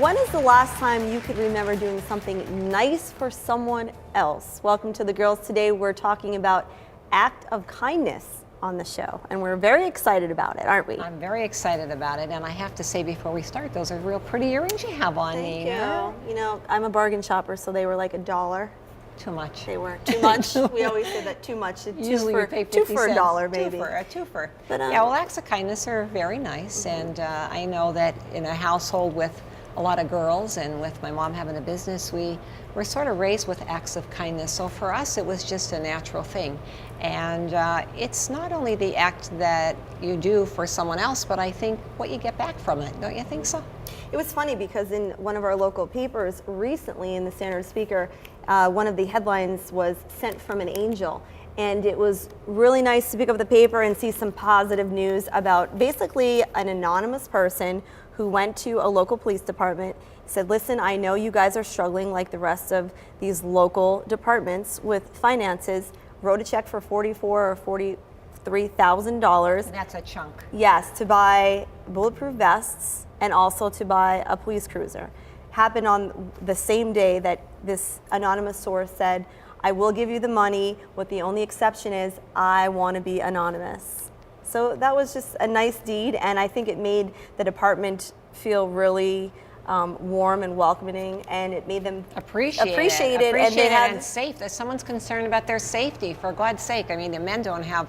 when is the last time you could remember doing something nice for someone else? Welcome to the girls. Today we're talking about act of kindness on the show, and we're very excited about it, aren't we? I'm very excited about it, and I have to say before we start, those are real pretty earrings you have on. Thank you. You know, I'm a bargain shopper, so they were like $1. Too much. They were too much. We always say that too much. Usually we pay 50 two for cents. $1, maybe. A twofer. But, yeah, well, acts of kindness are very nice, and I know that in a household with a lot of girls, and with my mom having a business, we were sort of raised with acts of kindness. So for us, it was just a natural thing. And it's not only the act that you do for someone else, but I think what you get back from it. Don't you think so? It was funny because in one of our local papers recently in the Standard Speaker, one of the headlines was "Sent from an Angel." And it was really nice to pick up the paper and see some positive news about basically an anonymous person who went to a local police department, said, listen, I know you guys are struggling like the rest of these local departments with finances, wrote a check for $44,000 or $43,000. That's a chunk. Yes, to buy bulletproof vests and also to buy a police cruiser. Happened on the same day that this anonymous source said, I will give you the money, what the only exception is, I want to be anonymous. So that was just a nice deed, and I think it made the department feel really warm and welcoming, and it made them appreciate it. And safe. That someone's concerned about their safety, for God's sake. I mean, the men don't have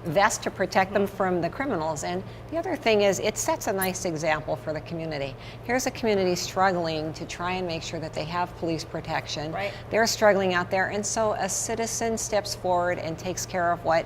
vests to protect them from the criminals. And the other thing is, it sets a nice example for the community. Here's a community struggling to try and make sure that they have police protection. Right. They're struggling out there, and so a citizen steps forward and takes care of what,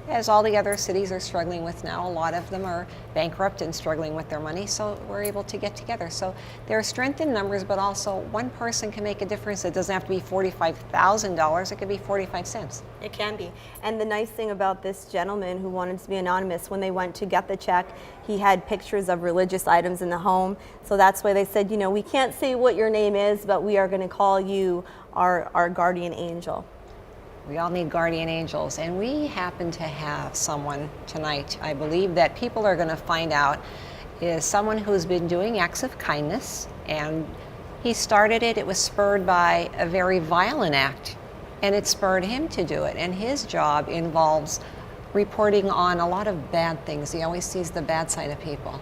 as all the other cities are struggling with now, a lot of them are bankrupt and struggling with their money, so we're able to get together. So there's strength in numbers, but also one person can make a difference. It doesn't have to be $45,000, it could be 45 cents. It can be. And the nice thing about this gentleman who wanted to be anonymous, when they went to get the check, he had pictures of religious items in the home. So that's why they said, you know, we can't say what your name is, but we are going to call you our guardian angel. We all need guardian angels, and we happen to have someone tonight, I believe, that people are going to find out is someone who's been doing acts of kindness, and he started it. It was spurred by a very violent act, and it spurred him to do it, and his job involves reporting on a lot of bad things. He always sees the bad side of people.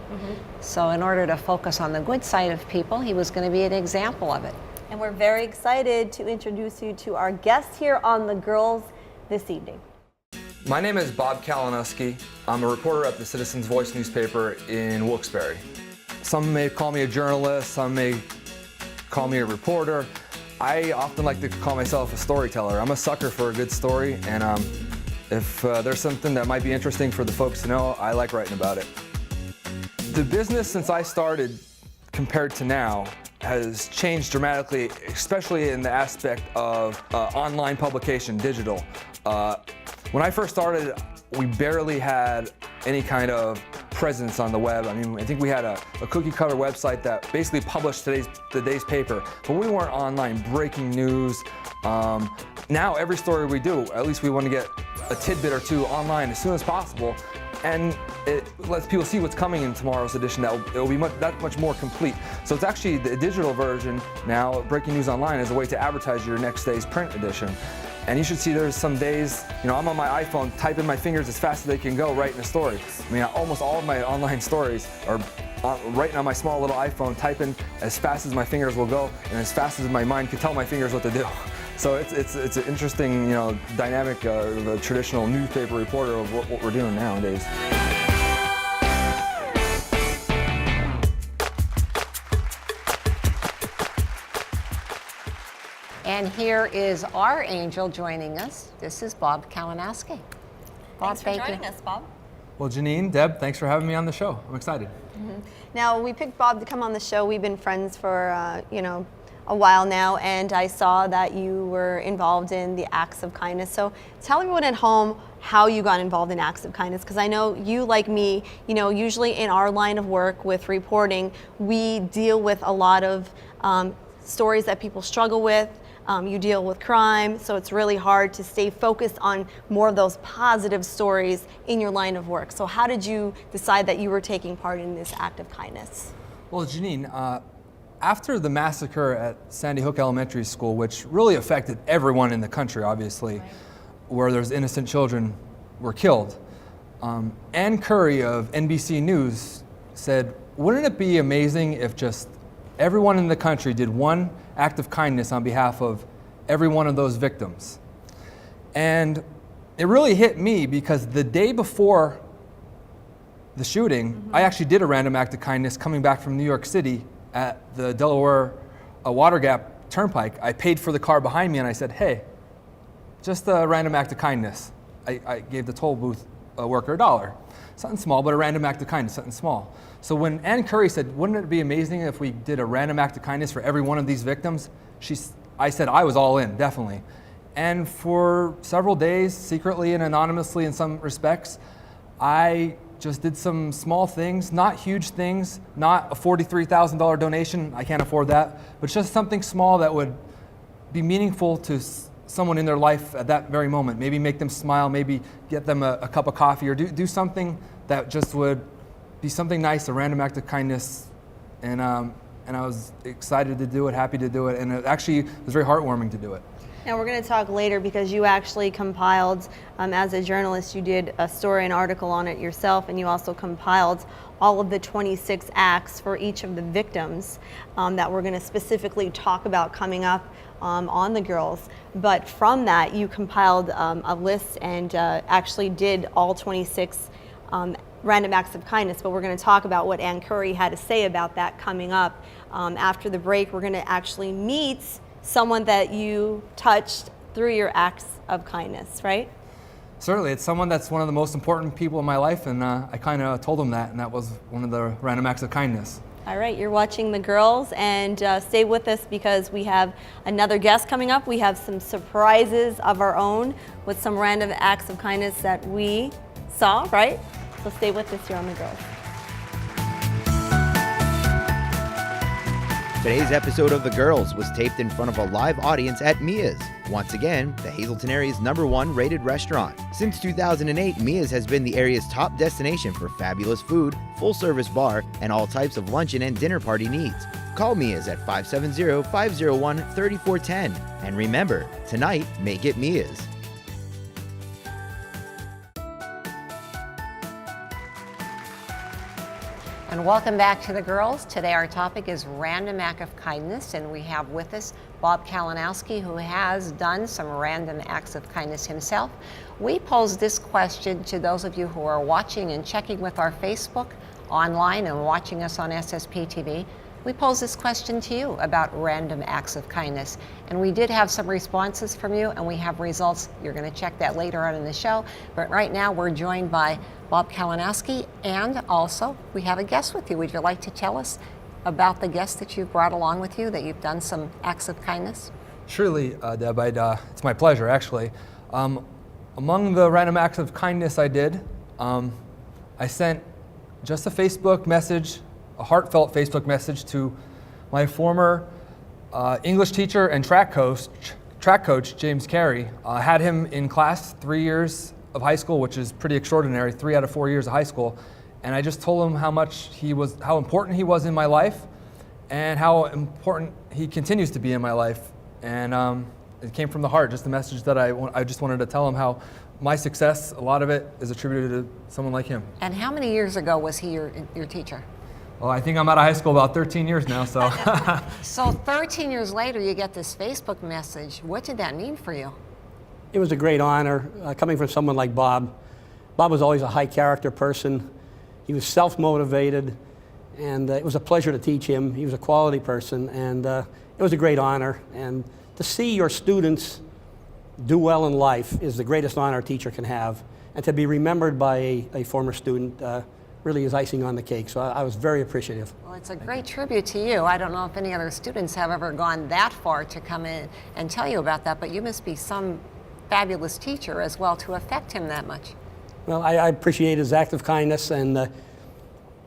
So in order to focus on the good side of people, he was going to be an example of it. And we're very excited to introduce you to our guest here on The Girls this evening. My name is Bob Kalinowski. I'm a reporter at the Citizens Voice newspaper in Wilkes-Barre. Some may call me a journalist, some may call me a reporter. I often like to call myself a storyteller. I'm a sucker for a good story, and if there's something that might be interesting for the folks to know, I like writing about it. The business since I started compared to now has changed dramatically, especially in the aspect of online publication, digital. When I first started, we barely had any kind of presence on the web. I mean, I think we had a cookie cutter website that basically published the day's paper, but we weren't online breaking news. Now every story we do, at least we want to get a tidbit or two online as soon as possible, and it lets people see what's coming in tomorrow's edition. It will be that much more complete. So it's actually the digital version now. Breaking news online is a way to advertise your next day's print edition. And you should see there's some days, you know, I'm on my iPhone typing my fingers as fast as they can go writing a story. I mean, almost all of my online stories are writing on my small little iPhone, typing as fast as my fingers will go and as fast as my mind can tell my fingers what to do. So it's an interesting, you know, dynamic of a traditional newspaper reporter of what we're doing nowadays. And here is our angel joining us. This is Bob Kalinowski. Bob, Thanks for joining us, Bob. Well, Janine, Deb, thanks for having me on the show. I'm excited. Now, we picked Bob to come on the show. We've been friends for, you know, a while now, and I saw that you were involved in the acts of kindness. So tell everyone at home how you got involved in acts of kindness, because I know you, like me, you know, usually in our line of work with reporting, we deal with a lot of stories that people struggle with. You deal with crime, so it's really hard to stay focused on more of those positive stories in your line of work. So how did you decide that you were taking part in this act of kindness? Well, Janine, after the massacre at Sandy Hook Elementary School, which really affected everyone in the country, obviously, where there's innocent children were killed, Ann Curry of NBC News said, wouldn't it be amazing if just everyone in the country did one act of kindness on behalf of every one of those victims? And it really hit me because the day before the shooting, I actually did a random act of kindness coming back from New York City at the Delaware Water Gap Turnpike. I paid for the car behind me and I said, hey, just a random act of kindness. I gave the toll booth worker $1. Something small, but a random act of kindness, something small. So when Ann Curry said, wouldn't it be amazing if we did a random act of kindness for every one of these victims? I said I was all in, definitely. And for several days, secretly and anonymously in some respects, I just did some small things, not huge things, not a $43,000 donation, I can't afford that, but just something small that would be meaningful to someone in their life at that very moment. Maybe make them smile, maybe get them a cup of coffee, or do something that just would be something nice, a random act of kindness. And I was excited to do it, happy to do it, and it actually was very heartwarming to do it. Now we're going to talk later because you actually compiled, as a journalist, you did a story, an article on it yourself, and you also compiled all of the 26 acts for each of the victims that we're going to specifically talk about coming up on the girls. But from that, you compiled a list and actually did all 26 random acts of kindness. But we're going to talk about what Ann Curry had to say about that coming up. After the break, we're going to actually meet someone that you touched through your acts of kindness, right? Certainly, it's someone that's one of the most important people in my life, and I kind of told him that, and that was one of the random acts of kindness. All right, you're watching The Girls, and stay with us because we have another guest coming up. We have some surprises of our own with some random acts of kindness that we saw, right? So stay with us here on The Girls. Today's episode of The Girls was taped in front of a live audience at Mia's. Once again, the Hazleton area's #1 rated restaurant. Since 2008, Mia's has been the area's top destination for fabulous food, full-service bar, and all types of luncheon and dinner party needs. Call Mia's at 570-501-3410. And remember, tonight, make it Mia's. And welcome back to The Girls. Today our topic is random act of kindness, and we have with us Bob Kalinowski, who has done some random acts of kindness himself. We posed this question to those of you who are watching and checking with our Facebook online and watching us on SSP TV. We posed this question to you about random acts of kindness, and we did have some responses from you, and we have results. You're going to check that later on in the show, but right now we're joined by Bob Kalinowski, and also we have a guest with you. Would you like to tell us about the guest that you've brought along with you, that you've done some acts of kindness? Surely, Deb, it's my pleasure, actually. Among the random acts of kindness I did, I sent just a Facebook message, a heartfelt Facebook message to my former English teacher and track coach, James Carey. I had him in class 3 years of high school, which is pretty extraordinary, 3 out of 4 years of high school. And I just told him how important he was in my life, and how important he continues to be in my life. And it came from the heart, just a message that I just wanted to tell him how my success, a lot of it is attributed to someone like him. And how many years ago was he your teacher? Well, I think I'm out of high school about 13 years now, so. So 13 years later, you get this Facebook message. What did that mean for you? It was a great honor coming from someone like Bob. Bob was always a high character person. He was self-motivated, and it was a pleasure to teach him. He was a quality person, and it was a great honor. And to see your students do well in life is the greatest honor a teacher can have. And to be remembered by a former student really is icing on the cake. So I was very appreciative. Well, it's a great tribute to you. I don't know if any other students have ever gone that far to come in and tell you about that, but you must be some fabulous teacher as well to affect him that much. Well, I appreciate his act of kindness, and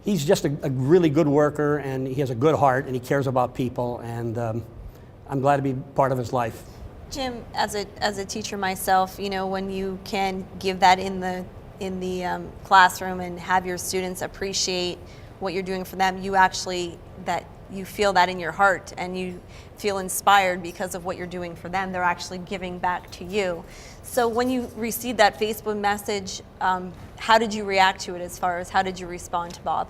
he's just a really good worker, and he has a good heart, and he cares about people, and I'm glad to be part of his life. Jim, as a teacher myself, you know, when you can give that in the classroom and have your students appreciate what you're doing for them, you actually, that you feel that in your heart and you feel inspired because of what you're doing for them. They're actually giving back to you. So when you received that Facebook message, how did you react to it, as far as how did you respond to Bob?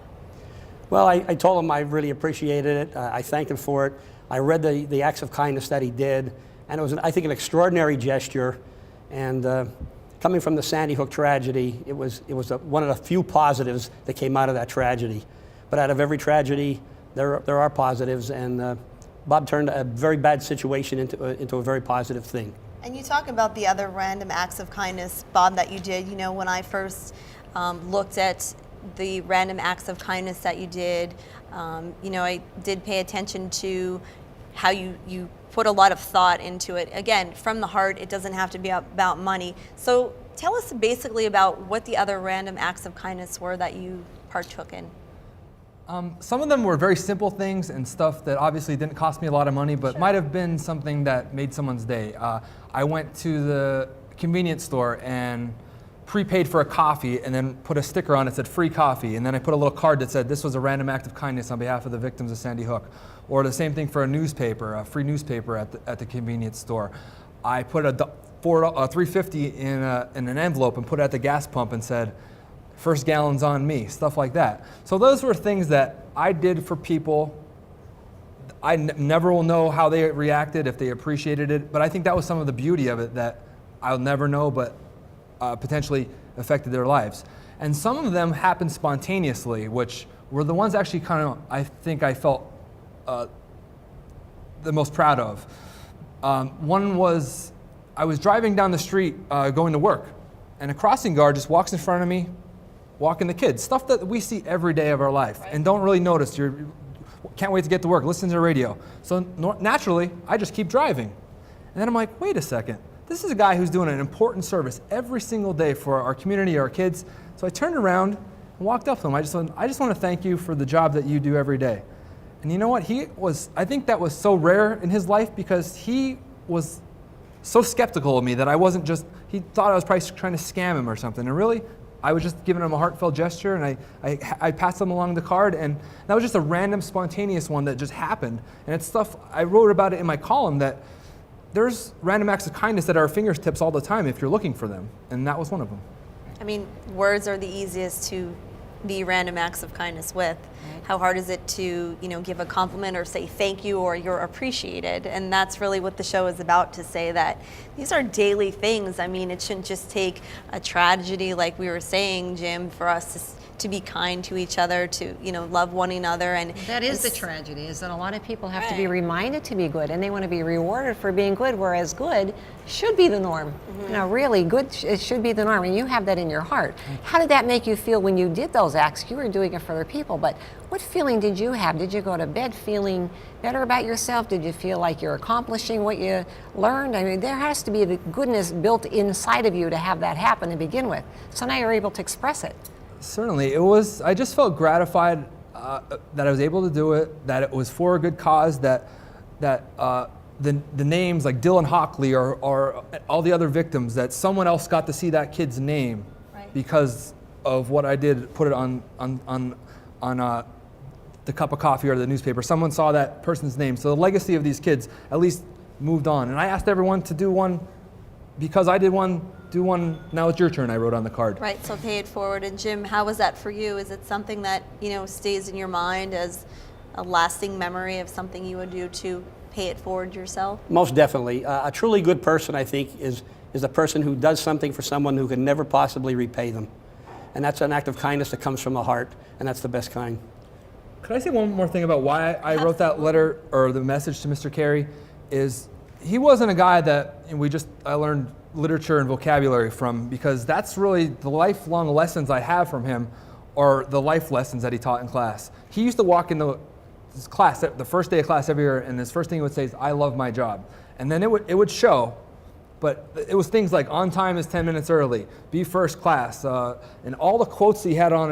Well, I told him I really appreciated it. I thanked him for it. I read the acts of kindness that he did, and it was, I think, an extraordinary gesture. And coming from the Sandy Hook tragedy, it was one of the few positives that came out of that tragedy. But out of every tragedy, there are positives, and Bob turned a very bad situation into a very positive thing. And you talk about the other random acts of kindness, Bob, that you did. You know, when I first looked at the random acts of kindness that you did, you know, I did pay attention to how you put a lot of thought into it. Again, from the heart, it doesn't have to be about money. So tell us basically about what the other random acts of kindness were that you partook in. Some of them were very simple things and stuff that obviously didn't cost me a lot of money, but might have been something that made someone's day. I went to the convenience store and prepaid for a coffee and then put a sticker on it that said free coffee, and then I put a little card that said this was a random act of kindness on behalf of the victims of Sandy Hook. Or the same thing for a newspaper, a free newspaper at the convenience store. I put a $3.50 in an envelope and put it at the gas pump and said, first gallon's on me, stuff like that. So those were things that I did for people. I never will know how they reacted, if they appreciated it, but I think that was some of the beauty of it, that I'll never know, but potentially affected their lives. And some of them happened spontaneously, which were the ones actually kind of, I think I felt the most proud of. One was, I was driving down the street going to work, and a crossing guard just walks in front of me, walking the kids, stuff that we see every day of our life and don't really notice. You can't wait to get to work, listen to the radio. So naturally, I just keep driving. And then I'm like, wait a second, this is a guy who's doing an important service every single day for our community, our kids. So I turned around and walked up to him. I just want to thank you for the job that you do every day. And you know what, I think that was so rare in his life, because he was so skeptical of me that he thought I was probably trying to scam him or something. And really, I was just giving him a heartfelt gesture, and I passed him along the card, and that was just a random, spontaneous one that just happened. And it's stuff, I wrote about it in my column, that there's random acts of kindness that are at our fingertips all the time if you're looking for them, and that was one of them. I mean, words are the easiest to be random acts of kindness with. How hard is it to, you know, give a compliment or say thank you or you're appreciated? And that's really what the show is about, to say that these are daily things. I mean, it shouldn't just take a tragedy like we were saying, Jim, for us to be kind to each other, to, you know, love one another. And that is the tragedy, is that a lot of people have to be reminded to be good, and they want to be rewarded for being good, whereas good should be the norm. You know, really, good, it should be the norm, and you have that in your heart. How did that make you feel when you did those acts? You were doing it for other people, but what feeling did you have? Did you go to bed feeling better about yourself? Did you feel like you're accomplishing what you learned? I mean, there has to be the goodness built inside of you to have that happen to begin with. So now you're able to express it. Certainly, I just felt gratified that I was able to do it, that it was for a good cause, that the names like Dylan Hockley or all the other victims, that someone else got to see that kid's name because of what I did, put it on the cup of coffee or the newspaper. Someone saw that person's name. So the legacy of these kids at least moved on. And I asked everyone to do one because I did one. Do one, now it's your turn, I wrote on the card. Right, so pay it forward. And Jim, how was that for you? Is it something that, you know, stays in your mind as a lasting memory of something you would do to pay it forward yourself? Most definitely. A truly good person, I think, is a person who does something for someone who can never possibly repay them. And that's an act of kindness that comes from the heart, and that's the best kind. Could I say one more thing about why I wrote that letter or the message to Mr. Carey? Is he wasn't a guy that I learned literature and vocabulary from, because that's really the lifelong lessons I have from him, or the life lessons that he taught in class. He used to walk in his class, the first day of class every year, and his first thing he would say is, I love my job. And then it would show, but it was things like, on time is 10 minutes early, be first class, and all the quotes he had on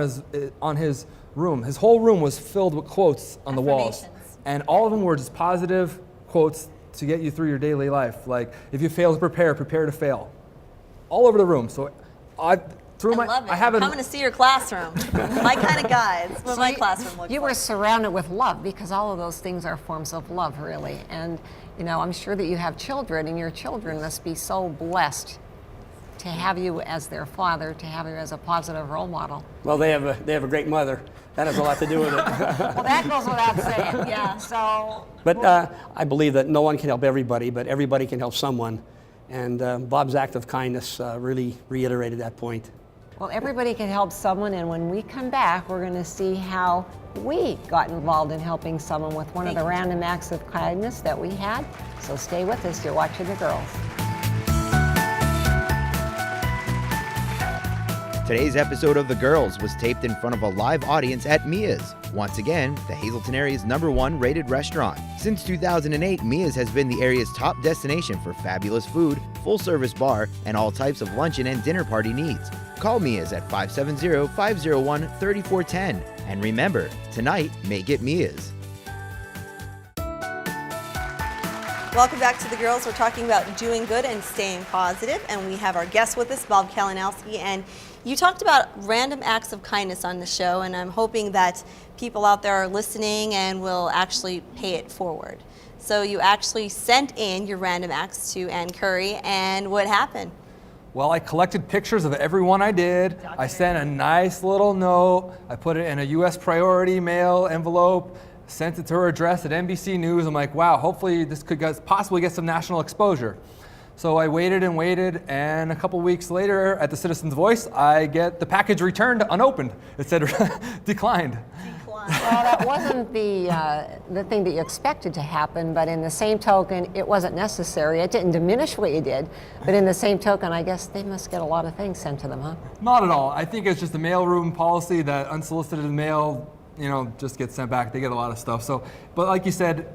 his room. His whole room was filled with quotes on the walls. And all of them were just positive quotes to get you through your daily life. Like, if you fail to prepare, prepare to fail. All over the room. So through I love it. I haven't. I'm coming to see your classroom. My kind of guy. It's what my classroom looks You like. were surrounded with love, because all of those things are forms of love, really. And I'm sure that you have children, and your children must be so blessed to have you as their father, to have you as a positive role model. Well, they have a great mother. That has a lot to do with it. Well, that goes without saying. Yeah. So. But I believe that no one can help everybody, but everybody can help someone. And Bob's act of kindness really reiterated that point. Well, everybody can help someone, and when we come back, we're going to see how we got involved in helping someone with one of the random acts of kindness that we had. So stay with us. You're watching The Girls. Today's episode of The Girls was taped in front of a live audience at Mia's. Once again, the Hazleton area's #1 rated restaurant. Since 2008, Mia's has been the area's top destination for fabulous food, full-service bar, and all types of luncheon and dinner party needs. Call Mia's at 570-501-3410. And remember, tonight, make it Mia's. Welcome back to The Girls. We're talking about doing good and staying positive, and we have our guest with us, Bob Kalinowski. And you talked about random acts of kindness on the show, and I'm hoping that people out there are listening and will actually pay it forward. So you actually sent in your random acts to Ann Curry, and what happened? Well, I collected pictures of everyone I did. I sent a nice little note. I put it in a U.S. priority mail envelope, sent it to her address at NBC News. I'm like, wow, hopefully this could possibly get some national exposure. So I waited and waited, and a couple weeks later at the Citizens Voice, I get the package returned unopened. It said declined. Well, that wasn't the thing that you expected to happen, but in the same token, it wasn't necessary. It didn't diminish what you did, but in the same token, I guess they must get a lot of things sent to them, huh? Not at all. I think it's just a mailroom policy that unsolicited mail, just gets sent back. They get a lot of stuff. So, but like you said,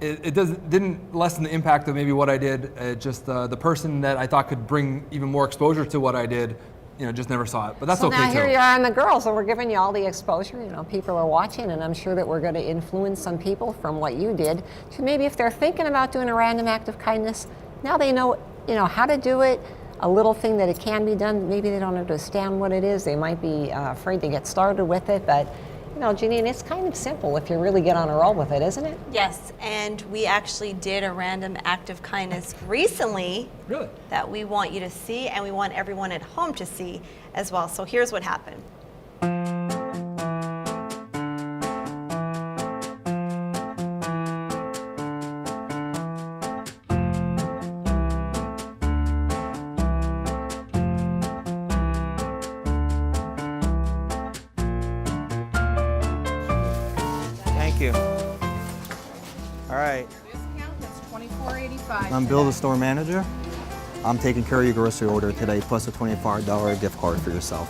it didn't lessen the impact of maybe what I did. Just the person that I thought could bring even more exposure to what I did, just never saw it. But that's so okay now too. Here you are on The Girls, and we're giving you all the exposure. People are watching, and I'm sure that we're going to influence some people from what you did to maybe if they're thinking about doing a random act of kindness, now they know, how to do it. A little thing that it can be done. Maybe they don't understand what it is. They might be afraid to get started with it, but. Janine, it's kind of simple if you really get on a roll with it, isn't it? Yes, and we actually did a random act of kindness recently. Really? That we want you to see, and we want everyone at home to see as well. So here's what happened. Thank you. All right. That's $24.85. I'm Bill, the store manager. I'm taking care of your grocery order today, plus a $25 gift card for yourself.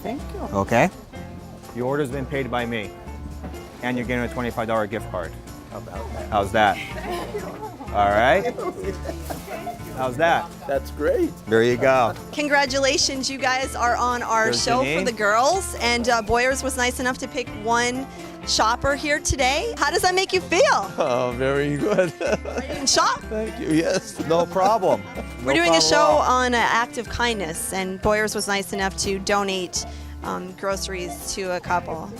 Thank you. Okay? Your order's been paid by me, and you're getting a $25 gift card. How about that? How's that? All right. How's that? That's great. There you go. Congratulations, you guys are on our There's show for Janine. The Girls, and Boyers was nice enough to pick one shopper here today. How does that make you feel? Oh, very good. Are you in shop? Thank you. Yes. No problem. We're doing a show on an act of kindness, and Boyers was nice enough to donate groceries to a couple.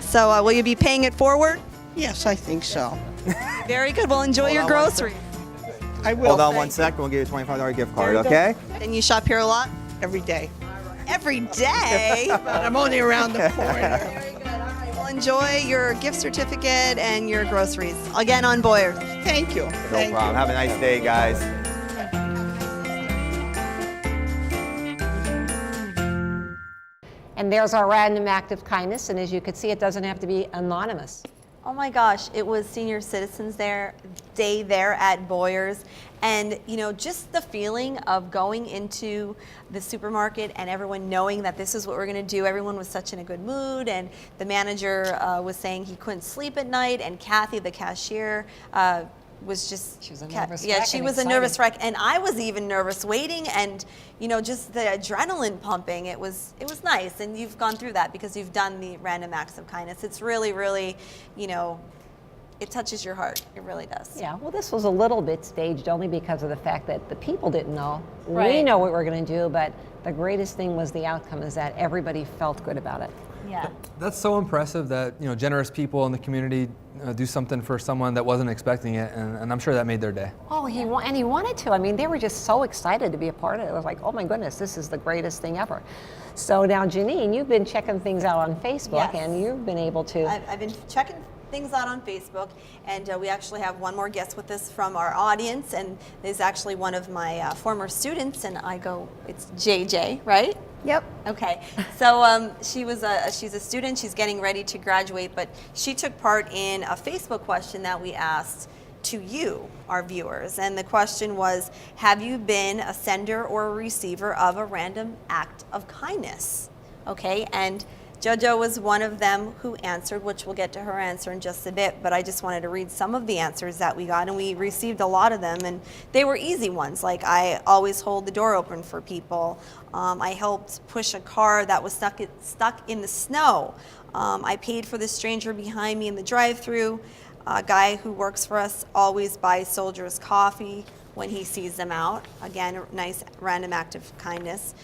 So will you be paying it forward? Yes, I think so. Very good. Well, enjoy your on one groceries. I will. Hold on thank one you. second. We'll give you a $25 gift card, Very good. okay? And you shop here a lot? Every day. Every day? But I'm only around the corner. Very good. All right. Well, enjoy your gift certificate and your groceries. Again on Boyers. Thank you. No Thank problem. Have a nice day, guys. And there's our random act of kindness, and as you can see, it doesn't have to be anonymous. Oh my gosh, it was Senior Citizens Day there at Boyers. And just the feeling of going into the supermarket and everyone knowing that this is what we're gonna do. Everyone was such in a good mood, and the manager was saying he couldn't sleep at night, and Kathy, the cashier, was just She was a nervous yeah, wreck she and was a nervous excited. wreck, and I was even nervous waiting, and just the adrenaline pumping. It was nice, and you've gone through that because you've done the random acts of kindness. It's really, really, it touches your heart. It really does. Yeah, well, this was a little bit staged only because of the fact that the people didn't know. We Right. know what we're going to do, but the greatest thing was the outcome is that everybody felt good about it. Yeah. That's so impressive that generous people in the community do something for someone that wasn't expecting it, and I'm sure that made their day. Oh, he wanted to. I mean, they were just so excited to be a part of it. It was like, oh my goodness, this is the greatest thing ever. So now, Janine, you've been checking things out on Facebook, Yes. and you've been able to. I've been checking things out on Facebook, and we actually have one more guest with us from our audience, and is actually one of my former students, and it's JJ, right? Yep. Okay, so she's a student, she's getting ready to graduate, but she took part in a Facebook question that we asked to you, our viewers, and the question was, have you been a sender or a receiver of a random act of kindness? Okay, and JoJo was one of them who answered, which we'll get to her answer in just a bit, but I just wanted to read some of the answers that we got, and we received a lot of them, and they were easy ones, like I always hold the door open for people. I helped push a car that was stuck in the snow. I paid for the stranger behind me in the drive-thru. A guy who works for us always buys soldiers coffee when he sees them out. Again, a nice random act of kindness.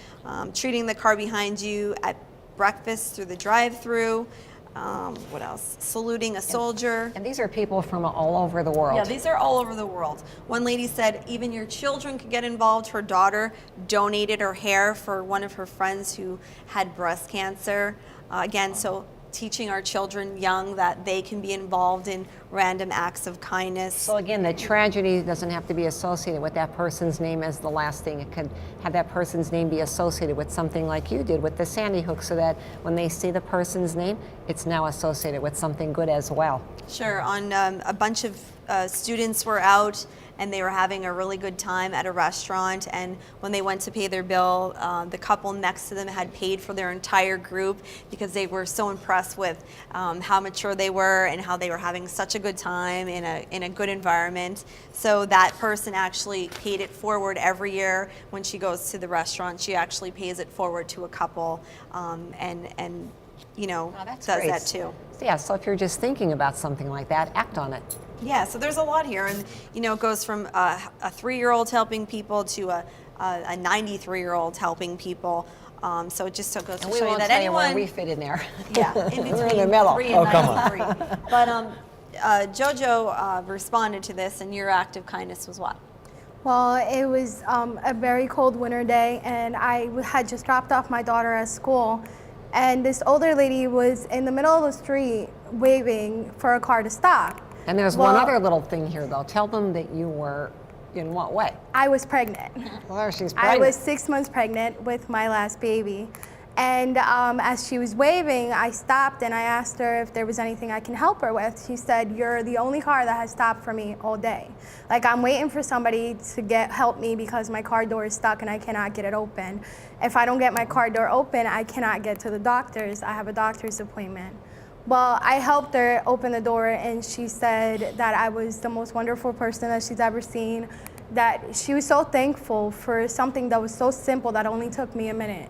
Treating the car behind you at breakfast through the drive-thru. What else? Saluting a soldier. And these are people from all over the world. Yeah, these are all over the world. One lady said even your children could get involved. Her daughter donated her hair for one of her friends who had breast cancer. Again, so teaching our children young that they can be involved in random acts of kindness. So again, the tragedy doesn't have to be associated with that person's name as the last thing. It could have that person's name be associated with something like you did with the Sandy Hook, so that when they see the person's name, it's now associated with something good as well. Sure, on a bunch of students were out and they were having a really good time at a restaurant, and when they went to pay their bill, the couple next to them had paid for their entire group because they were so impressed with how mature they were and how they were having such a good time in a good environment. So that person actually paid it forward every year. When she goes to the restaurant, she actually pays it forward to a couple, and that's does great. that too. Yeah, so if you're just thinking about something like that, act on it. Yeah, so there's a lot here, and it goes from a 3-year-old helping people to a 93-year-old helping people. So it just goes to And we show you won't that tell you where anyone, we fit in there. yeah, in between We're in the middle. 3 and 93. But JoJo responded to this, and your act of kindness was what? Well, it was a very cold winter day, and I had just dropped off my daughter at school, and this older lady was in the middle of the street waving for a car to stop. And there's one other little thing here, though. Tell them that you were in what way? I was pregnant. Well, she's I pregnant. was 6 months pregnant with my last baby. And as she was waving, I stopped and I asked her if there was anything I can help her with. She said, "You're the only car that has stopped for me all day. Like, I'm waiting for somebody to help me because my car door is stuck and I cannot get it open. If I don't get my car door open, I cannot get to the doctor's. I have a doctor's appointment." Well, I helped her open the door, and she said that I was the most wonderful person that she's ever seen, that she was so thankful for something that was so simple that only took me a minute.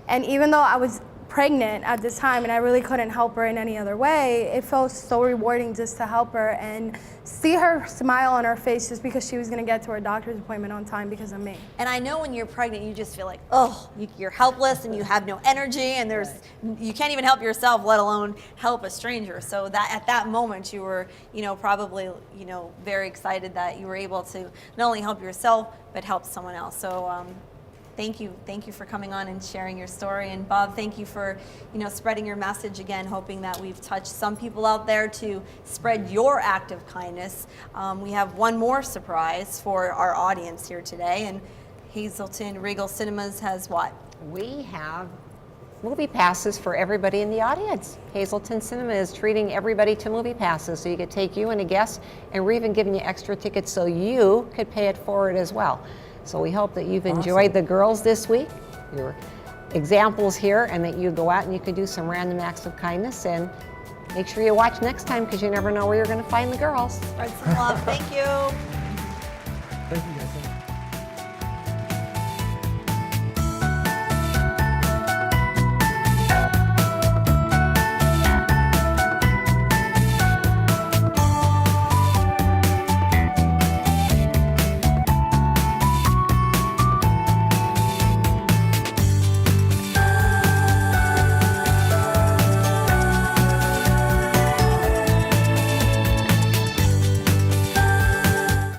And even though I was pregnant at the time and I really couldn't help her in any other way, it felt so rewarding just to help her and see her smile on her face just because she was going to get to her doctor's appointment on time because of me. And I know when you're pregnant, you just feel like, oh, you're helpless and you have no energy, and you can't even help yourself, let alone help a stranger. So that at that moment, you were, probably, very excited that you were able to not only help yourself but help someone else. So. Thank you for coming on and sharing your story. And Bob, thank you for, spreading your message again, hoping that we've touched some people out there to spread your act of kindness. We have one more surprise for our audience here today, and Hazleton Regal Cinemas has what? We have movie passes for everybody in the audience. Hazleton Cinema is treating everybody to movie passes, so you could take you and a guest, and we're even giving you extra tickets so you could pay it forward as well. So we hope that you've enjoyed the girls this week, your examples here, and that you go out and you can do some random acts of kindness, and make sure you watch next time because you never know where you're going to find the girls. Spread some love. Thank you.